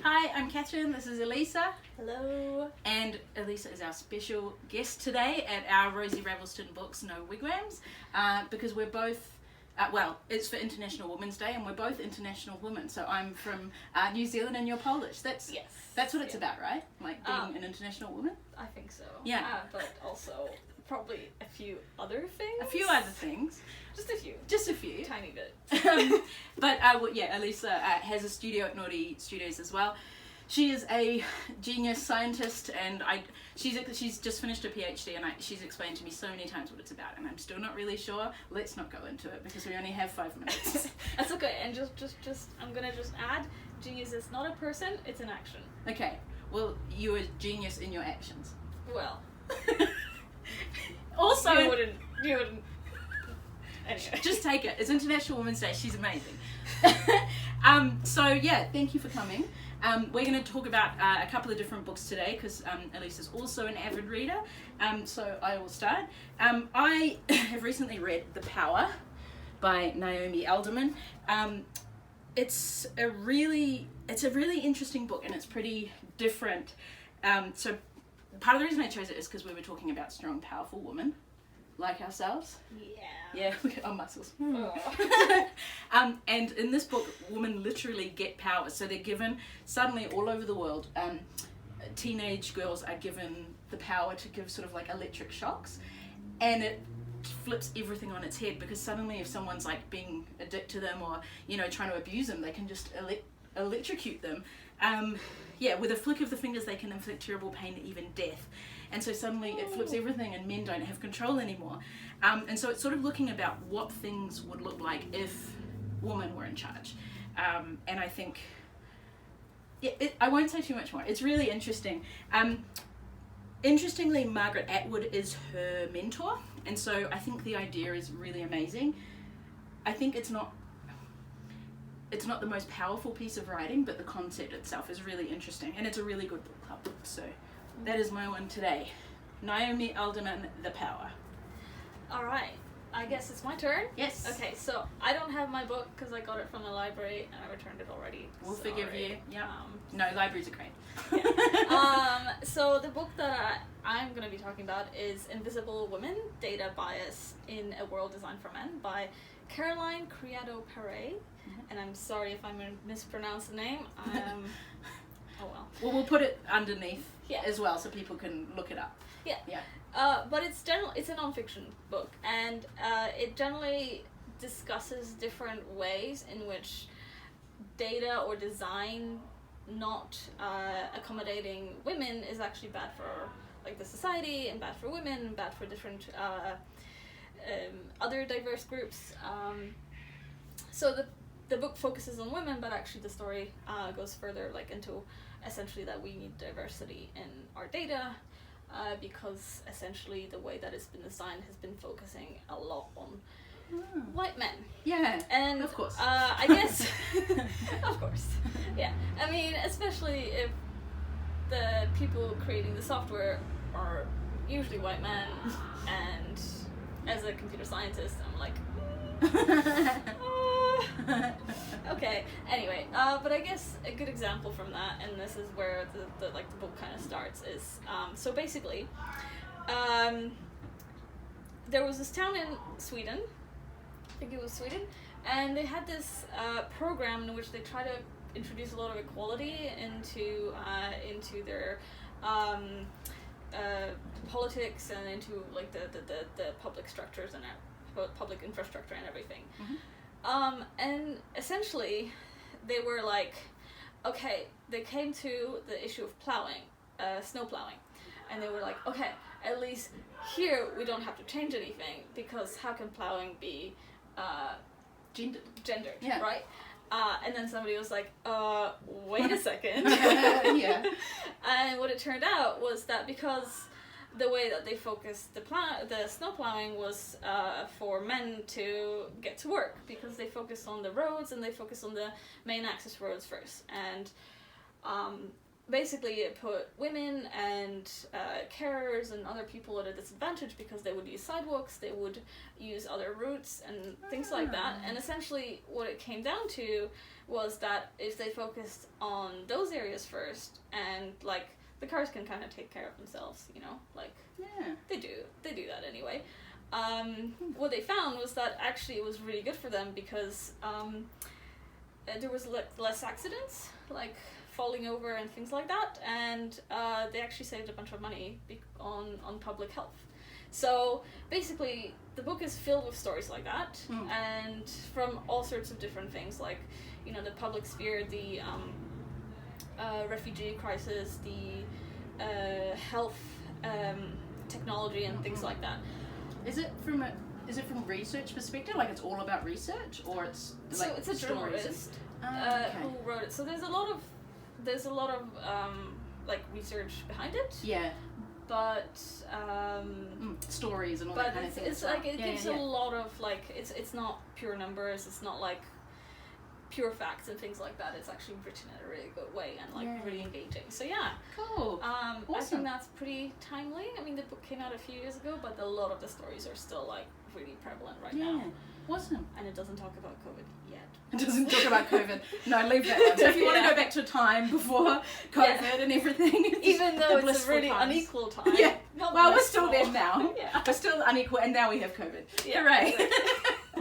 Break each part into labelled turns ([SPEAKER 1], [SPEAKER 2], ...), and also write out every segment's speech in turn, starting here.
[SPEAKER 1] Hi, I'm Catherine, this is Elisa.
[SPEAKER 2] Hello.
[SPEAKER 1] And Elisa is our special guest today at our RoseyRavelston Books, No Wigwams, because we're both, it's for International Women's Day and we're both international women. So I'm from New Zealand and you're Polish. That's what it's about, right? Like being an international woman?
[SPEAKER 2] I think so.
[SPEAKER 1] Yeah.
[SPEAKER 2] But also probably a few other things.
[SPEAKER 1] A few other things.
[SPEAKER 2] Just a few.
[SPEAKER 1] Just a few.
[SPEAKER 2] Tiny bit.
[SPEAKER 1] But Elisa has a studio at Naughty Studios as well. She is a genius scientist, and she's just finished a PhD, and she's explained to me so many times what it's about, and I'm still not really sure. Let's not go into it because we only have 5 minutes.
[SPEAKER 2] That's okay. And just I'm gonna just add, genius is not a person; it's an action.
[SPEAKER 1] Okay. Well, you're a genius in your actions.
[SPEAKER 2] Well.
[SPEAKER 1] Also,
[SPEAKER 2] you wouldn't. Anyway.
[SPEAKER 1] Just take it. It's International Women's Day. She's amazing. Thank you for coming. We're going to talk about a couple of different books today because Elisa's also an avid reader. So I will start. I have recently read The Power by Naomi Alderman. It's a really interesting book, and it's pretty different. So part of the reason I chose it is because we were talking about strong, powerful women like ourselves. Yeah, look at our muscles.
[SPEAKER 2] Oh.
[SPEAKER 1] And in this book, women literally get power. So they're given, suddenly all over the world, teenage girls are given the power to give sort of like electric shocks. And it flips everything on its head, because suddenly if someone's like being a dick to them or, trying to abuse them, they can just electrocute them. With a flick of the fingers, they can inflict terrible pain, even death. And so suddenly it flips everything and men don't have control anymore. And so it's sort of looking about what things would look like if women were in charge. And I think, I won't say too much more. It's really interesting. Interestingly, Margaret Atwood is her mentor. And so I think the idea is really amazing. I think it's not the most powerful piece of writing, but the concept itself is really interesting, and it's a really good book club. So that is my one today. Naomi Alderman, The Power.
[SPEAKER 2] All right. I guess it's my turn.
[SPEAKER 1] Yes.
[SPEAKER 2] Okay, so I don't have my book because I got it from the library and I returned it already.
[SPEAKER 1] We'll forgive you. Yeah. No, libraries are great.
[SPEAKER 2] Yeah. So the book that I'm going to be talking about is Invisible Women, Data Bias in a World Designed for Men by Caroline Criado Perez. And I'm sorry if I'm going to mispronounce the name. Oh well.
[SPEAKER 1] Well, we'll put it underneath as well so people can look it up.
[SPEAKER 2] Yeah.
[SPEAKER 1] Yeah.
[SPEAKER 2] But it's a non-fiction book, and it generally discusses different ways in which data or design not accommodating women is actually bad for like the society, and bad for women, and bad for different other diverse groups. So the book focuses on women, but actually the story goes further, like into essentially that we need diversity in our data, because essentially the way that it's been designed has been focusing a lot on white men.
[SPEAKER 1] Yeah,
[SPEAKER 2] and
[SPEAKER 1] of course.
[SPEAKER 2] I guess, of course, yeah. I mean, especially if the people creating the software are usually white men, and as a computer scientist, I'm like, okay. Anyway, but I guess a good example from that, and this is where the book kind of starts, is so basically, there was this town in Sweden, I think it was Sweden, and they had this program in which they try to introduce a lot of equality into their politics and into like the public structures and public infrastructure and everything. And essentially they were like, okay, they came to the issue of plowing, snow plowing, and they were like, okay, at least here we don't have to change anything, because how can plowing be gendered,
[SPEAKER 1] yeah.
[SPEAKER 2] right? And then somebody was like, wait a second.
[SPEAKER 1] Yeah.
[SPEAKER 2] And what it turned out was that because the way that they focused the snow plowing was for men to get to work, because they focused on the roads and they focused on the main access roads first. And basically it put women and carers and other people at a disadvantage because they would use sidewalks, they would use other routes and things like that. And essentially what it came down to was that if they focused on those areas first, and like the cars can kind of take care of themselves, you know, like they do that anyway. What they found was that actually it was really good for them because there was less accidents, like falling over and things like that, and they actually saved a bunch of money on public health. So basically the book is filled with stories like that, and from all sorts of different things, like, you know, the public sphere, the refugee crisis, the health technology and things like that.
[SPEAKER 1] Is it from research perspective, like it's all about research, or it's like
[SPEAKER 2] so it's a journalist who wrote it, so there's a lot of like research behind it, but
[SPEAKER 1] stories and all that kind of thing.
[SPEAKER 2] It's like it gives a lot of like it's not pure numbers, it's not like pure facts and things like that. It's actually written in a really good way and like really engaging. So
[SPEAKER 1] cool.
[SPEAKER 2] Awesome. I think that's pretty timely. I mean, the book came out a few years ago, but a lot of the stories are still like really prevalent right now.
[SPEAKER 1] Awesome.
[SPEAKER 2] And it doesn't talk about COVID yet.
[SPEAKER 1] It doesn't talk about COVID. No, leave that one. So if you want to go back to a time before COVID and everything,
[SPEAKER 2] even though it's a really unequal time.
[SPEAKER 1] Well, we're still there now. We're still unequal, and now we have COVID. Hooray!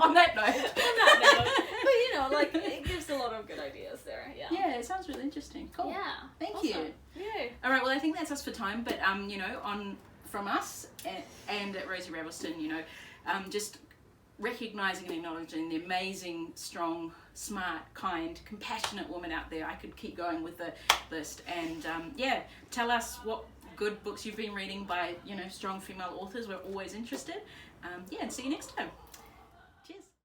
[SPEAKER 1] On that note.
[SPEAKER 2] But you know, like it gives a lot of good ideas there.
[SPEAKER 1] Yeah, it sounds really interesting. Cool.
[SPEAKER 2] Yeah.
[SPEAKER 1] Thank you.
[SPEAKER 2] Yay.
[SPEAKER 1] All right. Well, I think that's us for time. But you know, from us and at RoseyRavelston, you know, just recognizing and acknowledging the amazing, strong, smart, kind, compassionate woman out there. I could keep going with the list. And tell us what good books you've been reading by, you know, strong female authors. We're always interested. And see you next time.